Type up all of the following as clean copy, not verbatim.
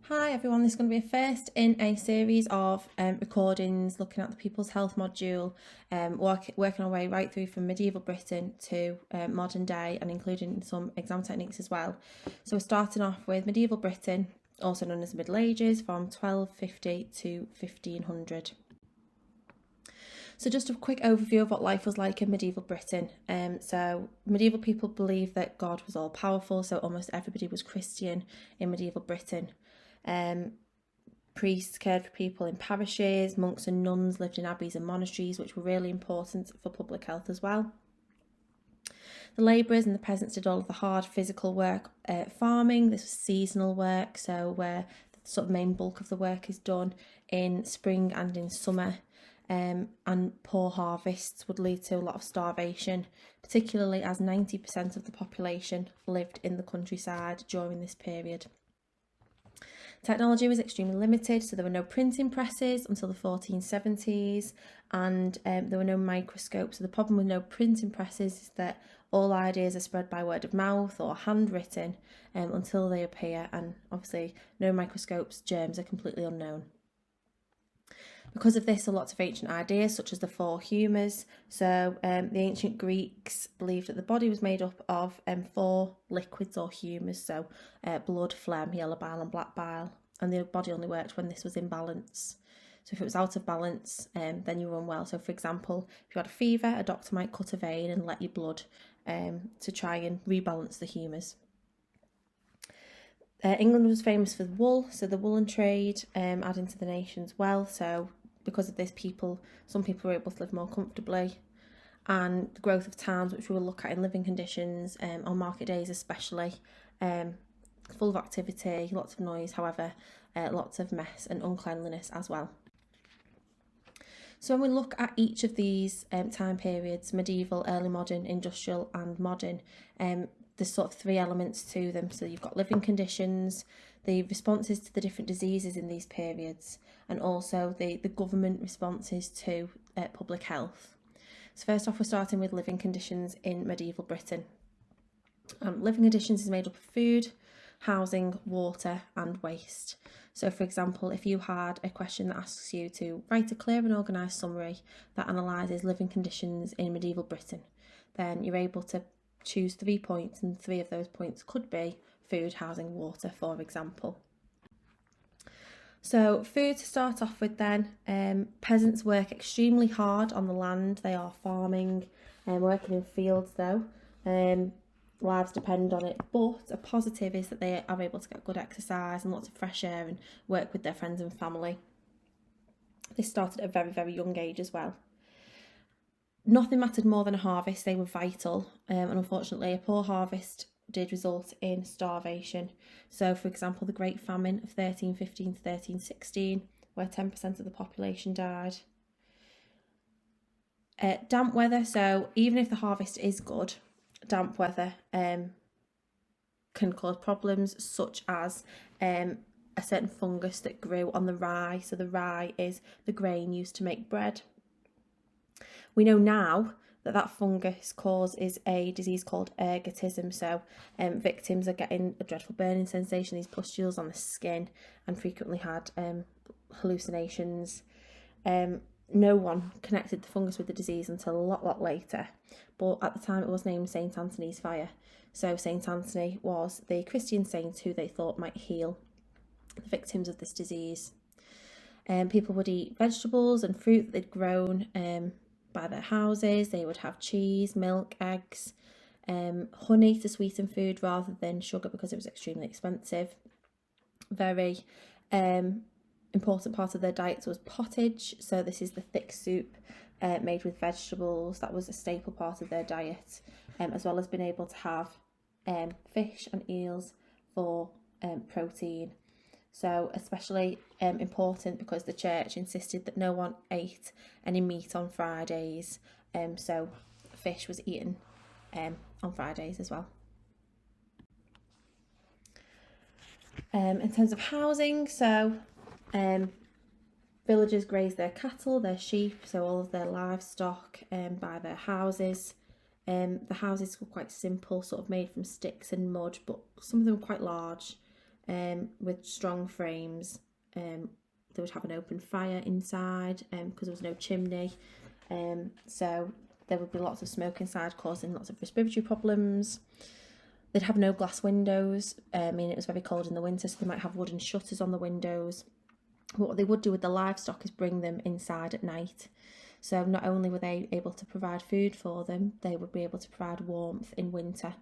Hi everyone, this is going to be a first in a series of recordings looking at the People's Health module, working our way right through from medieval Britain to modern day and including some exam techniques as well. So we're starting off with medieval Britain, also known as the Middle Ages, from 1250 to 1500. So just a quick overview of what life was like in medieval Britain. So medieval people believed that God was all powerful, so almost everybody was Christian in medieval Britain. Priests cared for people in parishes, monks and nuns lived in abbeys and monasteries, which were really important for public health as well. The labourers and the peasants did all of the hard physical work. Farming, this was seasonal work, so where the sort of main bulk of the work is done in spring and in summer. And poor harvests would lead to a lot of starvation, particularly as 90% of the population lived in the countryside during this period. Technology was extremely limited, so there were no printing presses until the 1470s, and there were no microscopes. So the problem with no printing presses is that all ideas are spread by word of mouth or handwritten until they appear, and obviously no microscopes, germs are completely unknown. Because of this, a lot of ancient ideas, such as the four humours. So the ancient Greeks believed that the body was made up of four liquids or humours, so blood, phlegm, yellow bile and black bile. And the body only worked when this was in balance. So if it was out of balance, then you were unwell. So for example, if you had a fever, a doctor might cut a vein and let your blood to try and rebalance the humours. England was famous for wool, so the woolen trade adding to the nation's wealth. So because of this, some people were able to live more comfortably, and the growth of towns, which we will look at in living conditions on market days especially, full of activity, lots of noise, however, lots of mess and uncleanliness as well. So when we look at each of these time periods, medieval, early modern, industrial and modern, there's sort of three elements to them. So you've got living conditions, the responses to the different diseases in these periods, and also the government responses to public health. So first off, we're starting with living conditions in medieval Britain. Living conditions is made up of food, housing, water and waste. So for example, if you had a question that asks you to write a clear and organised summary that analyses living conditions in medieval Britain, then you're able to choose 3 points, and 3 of those points could be food, housing, water, for example. So food to start off with then, peasants work extremely hard on the land. They are farming and working in fields though. Lives depend on it, but a positive is that they are able to get good exercise and lots of fresh air and work with their friends and family. This started at a very, very young age as well. Nothing mattered more than a harvest. They were vital, and unfortunately a poor harvest did result in starvation. So for example, the Great Famine of 1315 to 1316, where 10% of the population died. Damp weather, so even if the harvest is good, damp weather can cause problems, such as a certain fungus that grew on the rye. So the rye is the grain used to make bread. We know now that fungus causes a disease called ergotism. So victims are getting a dreadful burning sensation, these pustules on the skin, and frequently had hallucinations. No one connected the fungus with the disease until a lot later, but at the time it was named St. Anthony's fire. So St. Anthony was the Christian saint who they thought might heal the victims of this disease. People would eat vegetables and fruit that they'd grown by their houses. They would have cheese, milk, eggs, honey to sweeten food rather than sugar because it was extremely expensive. Very important part of their diet was pottage. So this is the thick soup made with vegetables. That was a staple part of their diet, as well as being able to have fish and eels for protein. So especially important because the church insisted that no one ate any meat on Fridays, so fish was eaten on Fridays as well. In terms of housing, so villagers grazed their cattle, their sheep, so all of their livestock by their houses. The houses were quite simple, sort of made from sticks and mud, but some of them were quite large. with strong frames. They would have an open fire inside because there was no chimney. So there would be lots of smoke inside, causing lots of respiratory problems. They'd have no glass windows. I mean, it was very cold in the winter, so they might have wooden shutters on the windows. What they would do with the livestock is bring them inside at night. So not only were they able to provide food for them, they would be able to provide warmth in winter.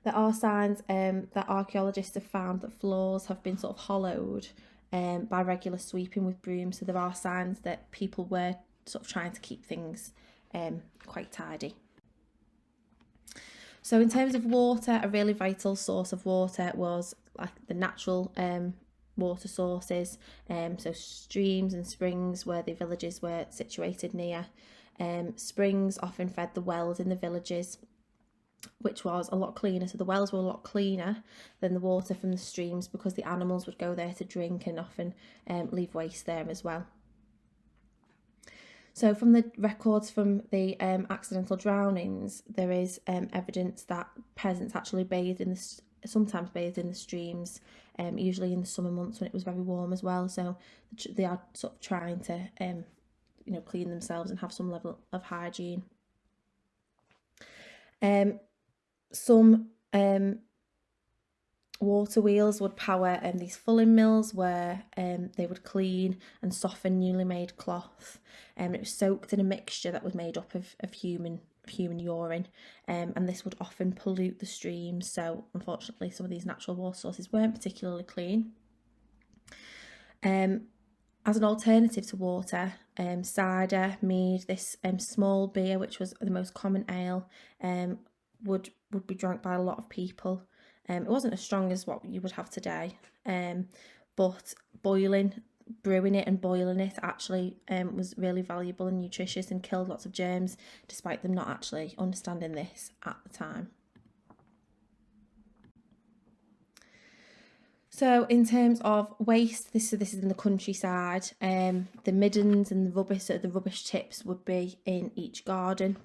There are signs that archaeologists have found that floors have been sort of hollowed by regular sweeping with brooms. So there are signs that people were sort of trying to keep things quite tidy. So in terms of water, a really vital source of water was like the natural water sources, so streams and springs where the villages were situated near. Springs often fed the wells in the villages, which was a lot cleaner. So the wells were a lot cleaner than the water from the streams because the animals would go there to drink and often leave waste there as well. So from the records from the accidental drownings, there is evidence that peasants actually sometimes bathed in the streams, usually in the summer months when it was very warm as well. So they are sort of trying to, clean themselves and have some level of hygiene. Some water wheels would power these fulling mills where they would clean and soften newly made cloth. It was soaked in a mixture that was made up of human urine, and this would often pollute the streams. So unfortunately, some of these natural water sources weren't particularly clean. As an alternative to water, cider, mead, this small beer, which was the most common ale, would be drunk by a lot of people. It wasn't as strong as what you would have today, but brewing it and boiling it actually was really valuable and nutritious and killed lots of germs, despite them not actually understanding this at the time. So in terms of waste, this is in the countryside. The middens and the rubbish tips would be in each garden.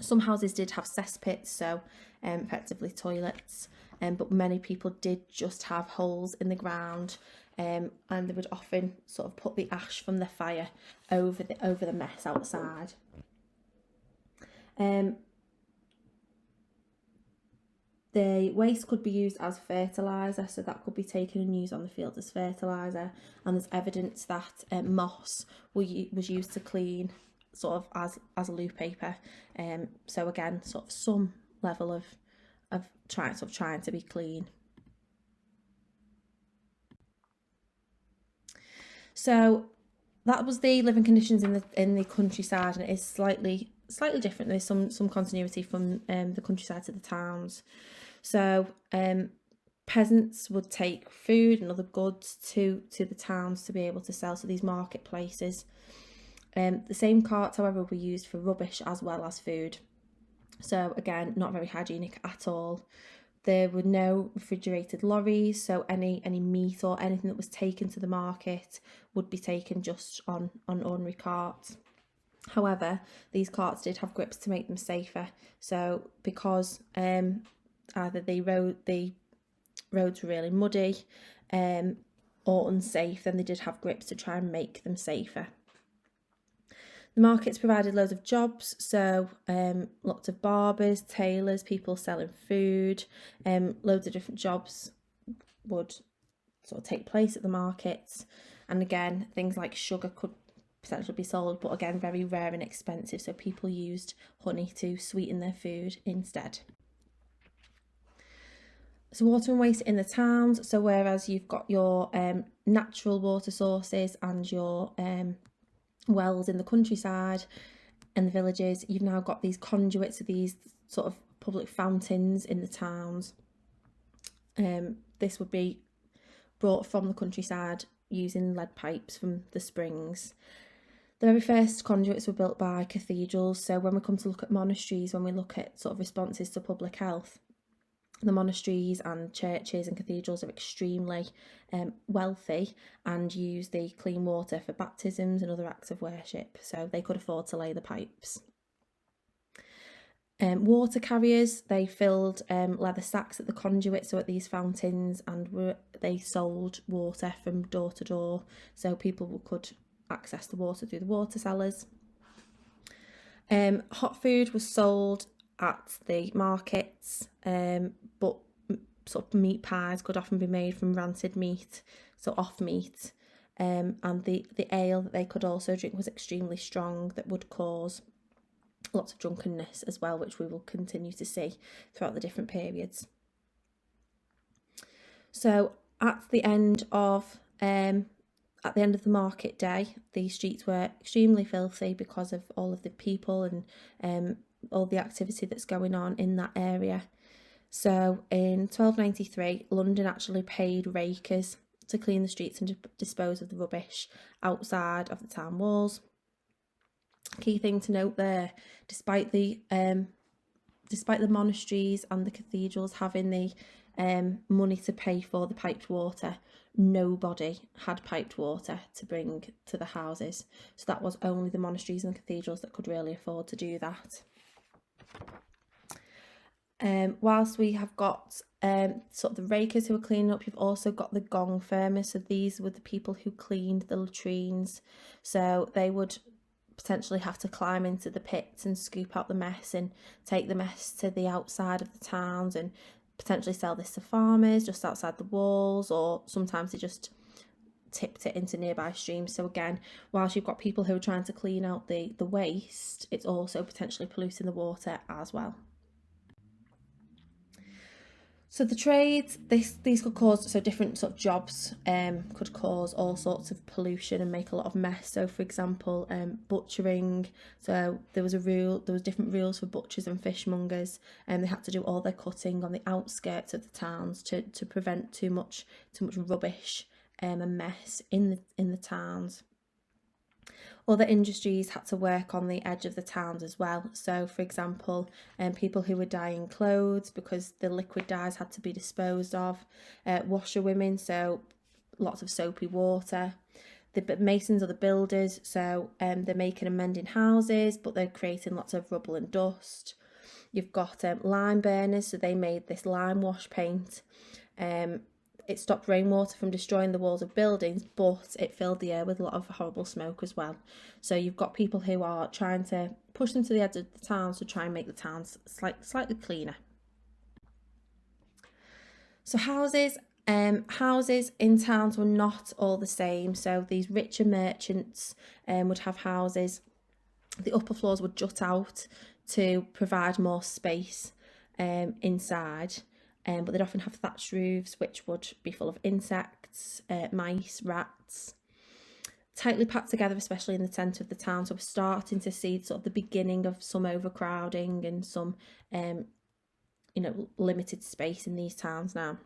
Some houses did have cesspits, so effectively toilets, but many people did just have holes in the ground, and they would often sort of put the ash from the fire over the mess outside. The waste could be used as fertiliser, so that could be taken and used on the field as fertiliser, and there's evidence that moss was used to clean sort of as loo paper. So again, sort of some level of trying to be clean. So that was the living conditions in the countryside, and it is slightly different. There's some continuity from the countryside to the towns. So peasants would take food and other goods to the towns to be able to sell to these marketplaces. The same carts, however, were used for rubbish as well as food. So again, not very hygienic at all. There were no refrigerated lorries, so any meat or anything that was taken to the market would be taken just on ordinary carts. However, these carts did have grips to make them safer. So because either the roads were really muddy or unsafe, then they did have grips to try and make them safer. The markets provided loads of jobs, so lots of barbers, tailors, people selling food, loads of different jobs would sort of take place at the markets. And again, things like sugar could potentially be sold, but again, very rare and expensive, so people used honey to sweeten their food instead. So water and waste in the towns, so whereas you've got your natural water sources and your wells in the countryside and the villages, you've now got these conduits, these sort of public fountains in the towns. This would be brought from the countryside using lead pipes from the springs. The very first conduits were built by cathedrals, so when we come to look at monasteries, when we look at sort of responses to public health, the monasteries and churches and cathedrals are extremely wealthy and use the clean water for baptisms and other acts of worship, so they could afford to lay the pipes. Water carriers, they filled leather sacks at the conduit, so at these fountains, and they sold water from door to door, so people could access the water through the water cellars. Hot food was sold at the markets, but sort of meat pies could often be made from rancid meat, so off meat. And the ale that they could also drink was extremely strong, that would cause lots of drunkenness as well, which we will continue to see throughout the different periods. So at the end of the market day, the streets were extremely filthy because of all of the people and all the activity that's going on in that area. So in 1293, London actually paid rakers to clean the streets and dispose of the rubbish outside of the town walls. Key thing to note there, despite the monasteries and the cathedrals having the money to pay for the piped water, nobody had piped water to bring to the houses. So that was only the monasteries and cathedrals that could really afford to do that. Whilst we have got sort of the rakers who are cleaning up, you've also got the gong firmers. So these were the people who cleaned the latrines. So they would potentially have to climb into the pits and scoop out the mess and take the mess to the outside of the towns and potentially sell this to farmers just outside the walls, or sometimes they just tipped it into nearby streams. So again, whilst you've got people who are trying to clean out the waste, it's also potentially polluting the water as well. So the trades, these could cause, so different sort of jobs could cause all sorts of pollution and make a lot of mess. So for example, butchering, so there was different rules for butchers and fishmongers, and they had to do all their cutting on the outskirts of the towns to prevent too much rubbish and mess in the towns. Other industries had to work on the edge of the towns as well. So, for example, people who were dyeing clothes because the liquid dyes had to be disposed of. Washerwomen, so lots of soapy water. The masons are the builders, so they're making and mending houses, but they're creating lots of rubble and dust. You've got lime burners, so they made this lime wash paint. It stopped rainwater from destroying the walls of buildings, but it filled the air with a lot of horrible smoke as well. So you've got people who are trying to push them to the edge of the towns to try and make the towns slightly cleaner. So houses in towns were not all the same. So these richer merchants would have houses. The upper floors would jut out to provide more space inside. But they'd often have thatched roofs, which would be full of insects, mice, rats, tightly packed together, especially in the centre of the town. So we're starting to see sort of the beginning of some overcrowding and some, limited space in these towns now.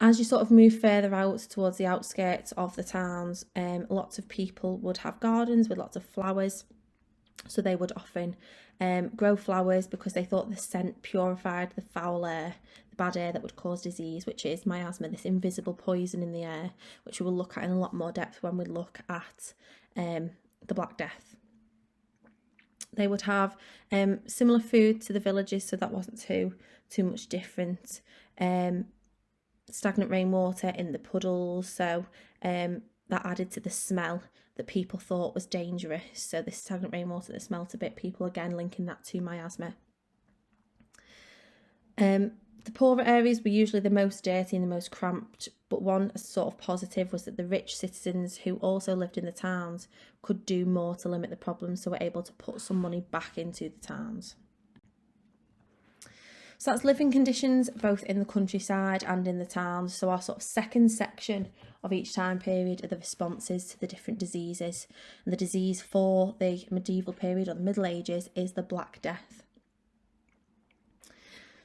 As you sort of move further out towards the outskirts of the towns, lots of people would have gardens with lots of flowers. So they would often grow flowers because they thought the scent purified the foul air, the bad air that would cause disease, which is miasma, this invisible poison in the air, which we will look at in a lot more depth when we look at the Black Death. They would have similar food to the villages, so that wasn't too much different. Stagnant rainwater in the puddles, so that added to the smell that people thought was dangerous. So this stagnant rainwater that smelt a bit, people again linking that to miasma. The poorer areas were usually the most dirty and the most cramped, but one sort of positive was that the rich citizens who also lived in the towns could do more to limit the problems, so were able to put some money back into the towns. So that's living conditions both in the countryside and in the towns. So our sort of second section of each time period are the responses to the different diseases. And the disease for the medieval period or the Middle Ages is the Black Death.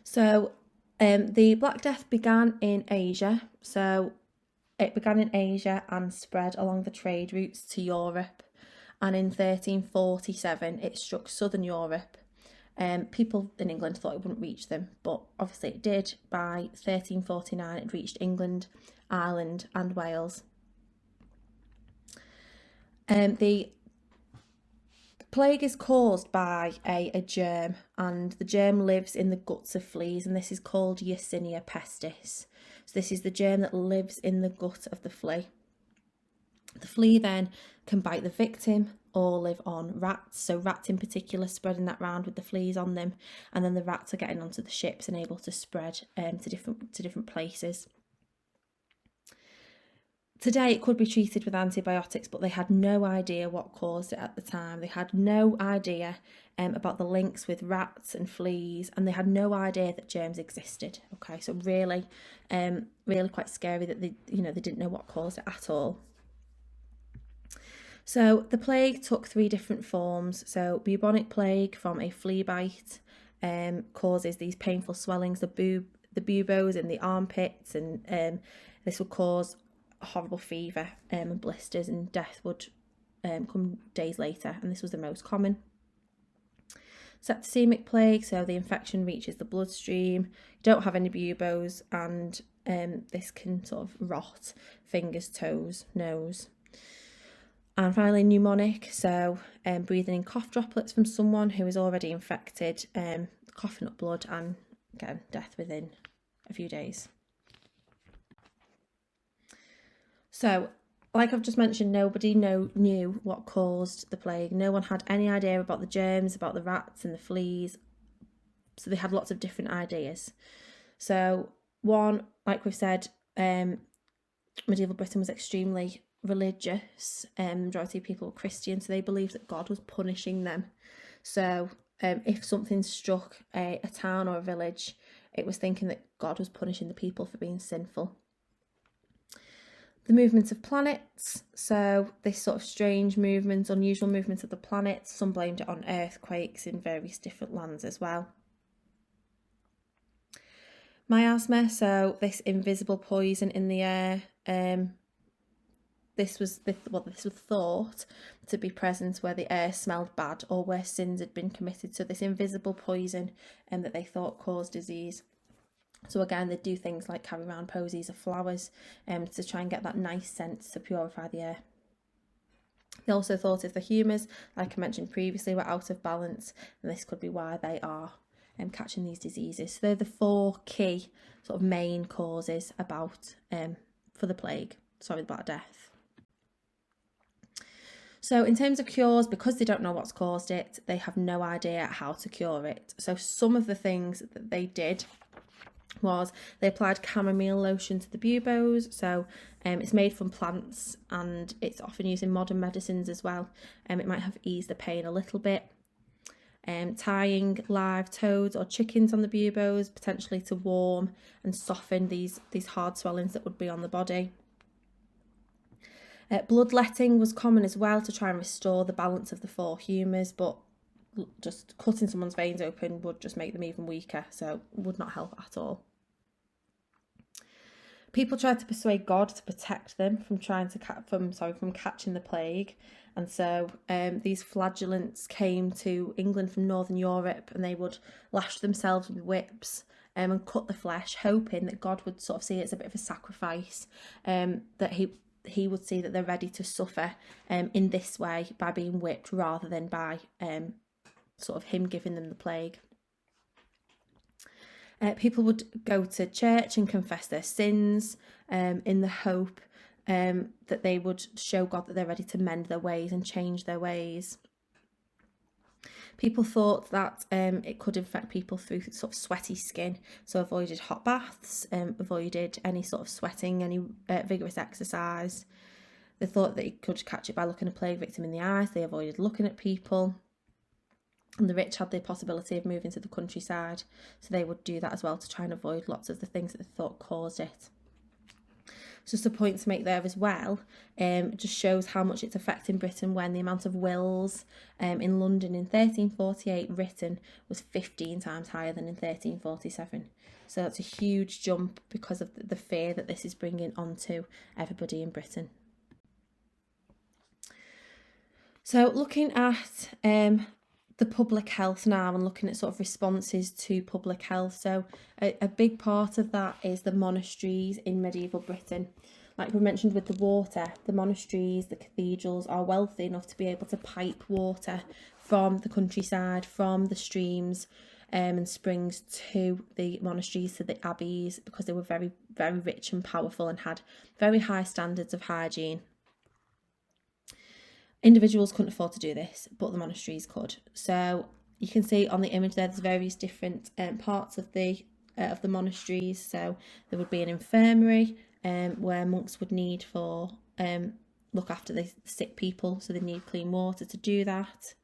So the Black Death began in Asia. So it began in Asia and spread along the trade routes to Europe. And in 1347, it struck southern Europe. People in England thought it wouldn't reach them, but obviously it did. By 1349, it reached England, Ireland and Wales. The Plague is caused by a germ, and the germ lives in the guts of fleas, and this is called Yersinia pestis. So this is the germ that lives in the gut of the flea. The flea then can bite the victim or live on rats, so rats in particular, spreading that round with the fleas on them, and then the rats are getting onto the ships and able to spread to different places. Today it could be treated with antibiotics, but they had no idea what caused it at the time. They had no idea about the links with rats and fleas, and they had no idea that germs existed. Okay, so really quite scary that they didn't know what caused it at all. So the plague took 3 different forms. So bubonic plague from a flea bite causes these painful swellings, the buboes in the armpits, and this would cause horrible fever and blisters, and death would come days later, and this was the most common. Septicemic plague, so the infection reaches the bloodstream, you don't have any buboes, and this can sort of rot fingers, toes, nose. And finally, pneumonic, so breathing in cough droplets from someone who is already infected, coughing up blood, and again, death within a few days. So, like I've just mentioned, nobody knew what caused the plague. No one had any idea about the germs, about the rats and the fleas. So they had lots of different ideas. So one, like we've said, medieval Britain was extremely religious. Majority of people were Christian, so they believed that God was punishing them. So if something struck a town or a village, it was thinking that God was punishing the people for being sinful. The movements of planets, so this sort of strange movements, unusual movements of the planets, some blamed it on earthquakes in various different lands as well. Miasma, so this invisible poison in the air, this was thought to be present where the air smelled bad or where sins had been committed. So this invisible poison that they thought caused disease. So again, they do things like carry around posies of flowers to try and get that nice scent to purify the air. They also thought if the humours, like I mentioned previously, were out of balance, and this could be why they are catching these diseases. So they're the 4 key sort of main causes about death. So in terms of cures, because they don't know what's caused it, they have no idea how to cure it. So some of the things that they did was they applied chamomile lotion to the buboes. So it's made from plants, and it's often used in modern medicines as well. It might have eased the pain a little bit. Tying live toads or chickens on the buboes, potentially to warm and soften these hard swellings that would be on the body. Bloodletting was common as well to try and restore the balance of the 4 humours, but just cutting someone's veins open would just make them even weaker, so would not help at all. People tried to persuade God to protect them from catching the plague, and so these flagellants came to England from Northern Europe, and they would lash themselves with whips and cut the flesh, hoping that God would sort of see it as a bit of a sacrifice, that he would see that they're ready to suffer in this way by being whipped rather than by sort of him giving them the plague. People would go to church and confess their sins in the hope that they would show God that they're ready to mend their ways and change their ways. People thought that it could infect people through sort of sweaty skin, so avoided hot baths, avoided any sort of sweating, any vigorous exercise. They thought that you could catch it by looking a plague victim in the eyes. They avoided looking at people. And the rich had the possibility of moving to the countryside, so they would do that as well to try and avoid lots of the things that they thought caused it. Just a point to make there as well, it just shows how much it's affecting Britain when the amount of wills in London in 1348 written was 15 times higher than in 1347. So that's a huge jump because of the fear that this is bringing onto everybody in Britain. So looking at the public health now and looking at sort of responses to public health. So a big part of that is the monasteries in medieval Britain. Like we mentioned with the water, the monasteries, the cathedrals are wealthy enough to be able to pipe water from the countryside, from the streams and springs to the monasteries, to the abbeys, because they were very, very rich and powerful and had very high standards of hygiene. Individuals couldn't afford to do this, but the monasteries could. So you can see on the image there's various different parts of the monasteries. So there would be an infirmary where monks would need for look after the sick people, so they need clean water to do that.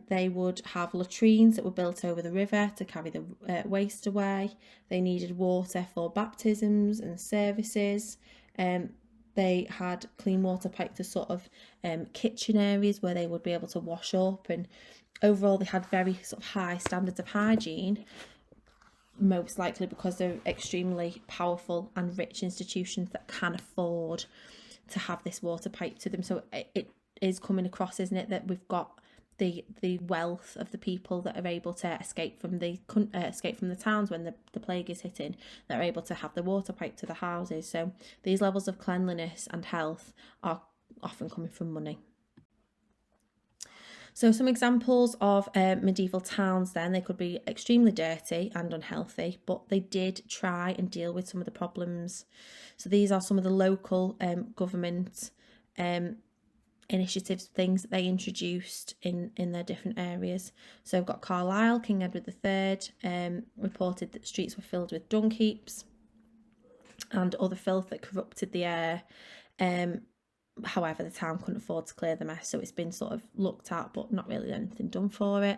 They would have latrines that were built over the river to carry the waste away. They needed water for baptisms and services. They had clean water piped to sort of kitchen areas where they would be able to wash up, and overall they had very sort of high standards of hygiene, most likely because they're extremely powerful and rich institutions that can afford to have this water piped to them. So it is coming across, isn't it, that we've got the wealth of the people that are able to escape from the towns when the plague is hitting, that are able to have the water piped to the houses. So these levels of cleanliness and health are often coming from money. So some examples of medieval towns then, they could be extremely dirty and unhealthy, but they did try and deal with some of the problems. So these are some of the local government initiatives, things that they introduced in their different areas. So we've got Carlisle, King Edward III reported that streets were filled with dung heaps and other filth that corrupted the air. However, the town couldn't afford to clear the mess, so it's been sort of looked at, but not really anything done for it.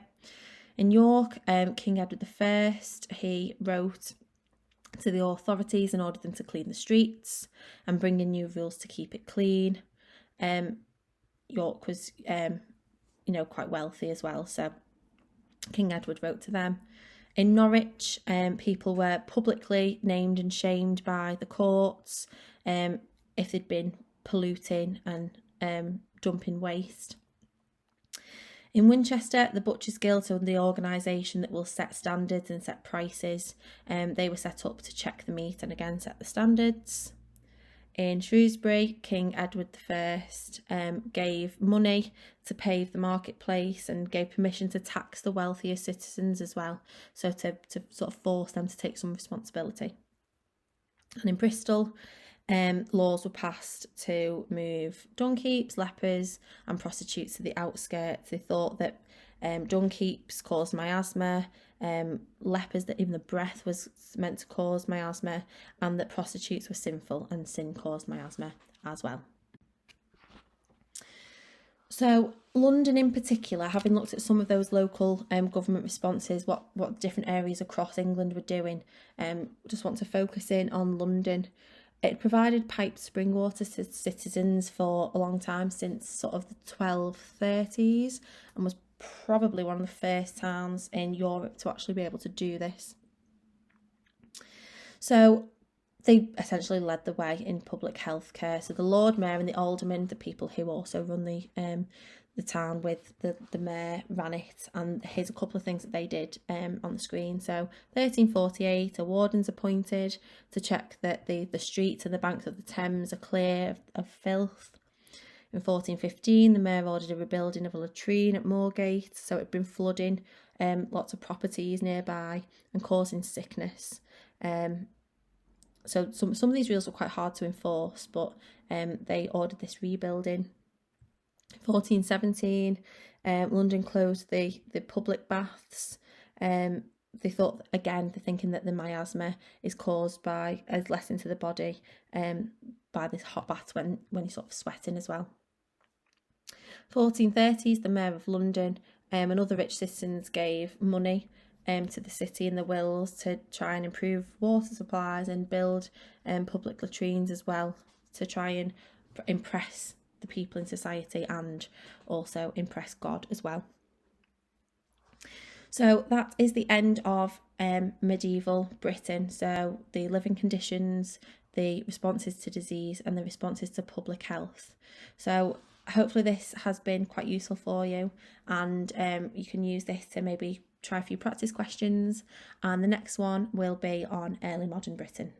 In York, King Edward I, he wrote to the authorities and ordered them to clean the streets and bring in new rules to keep it clean. York was, quite wealthy as well, so King Edward wrote to them. In Norwich, people were publicly named and shamed by the courts if they'd been polluting and dumping waste. In Winchester, the Butchers Guild, so the organisation that will set standards and set prices, they were set up to check the meat and again set the standards. In Shrewsbury, King Edward I gave money to pave the marketplace and gave permission to tax the wealthier citizens as well, so to sort of force them to take some responsibility. And in Bristol, laws were passed to move dung heaps, lepers and prostitutes to the outskirts. They thought that dung heaps caused miasma, lepers, that even the breath was meant to cause miasma, and that prostitutes were sinful and sin caused miasma as well. So London in particular, having looked at some of those local government responses, what different areas across England were doing, just want to focus in on London. It provided piped spring water to citizens for a long time, since sort of the 1230s, and was probably one of the first towns in Europe to actually be able to do this. So they essentially led the way in public health care. So the Lord Mayor and the aldermen, the people who also run the town with the mayor, ran it. And here's a couple of things that they did on the screen. So 1348, a warden's appointed to check that the streets and the banks of the Thames are clear of filth. In 1415, the mayor ordered a rebuilding of a latrine at Moorgate, so it had been flooding lots of properties nearby and causing sickness. So some of these rules were quite hard to enforce, but they ordered this rebuilding. 1417, London closed the public baths. They thought, again, they're thinking that the miasma is caused by, as less into the body, by this hot bath when you're sort of sweating as well. 1430s, the Mayor of London and other rich citizens gave money to the city in the wills to try and improve water supplies and build public latrines as well, to try and impress the people in society and also impress God as well. So that is the end of medieval Britain. So the living conditions, the responses to disease and the responses to public health. So hopefully this has been quite useful for you, and you can use this to maybe try a few practice questions, and the next one will be on early modern Britain.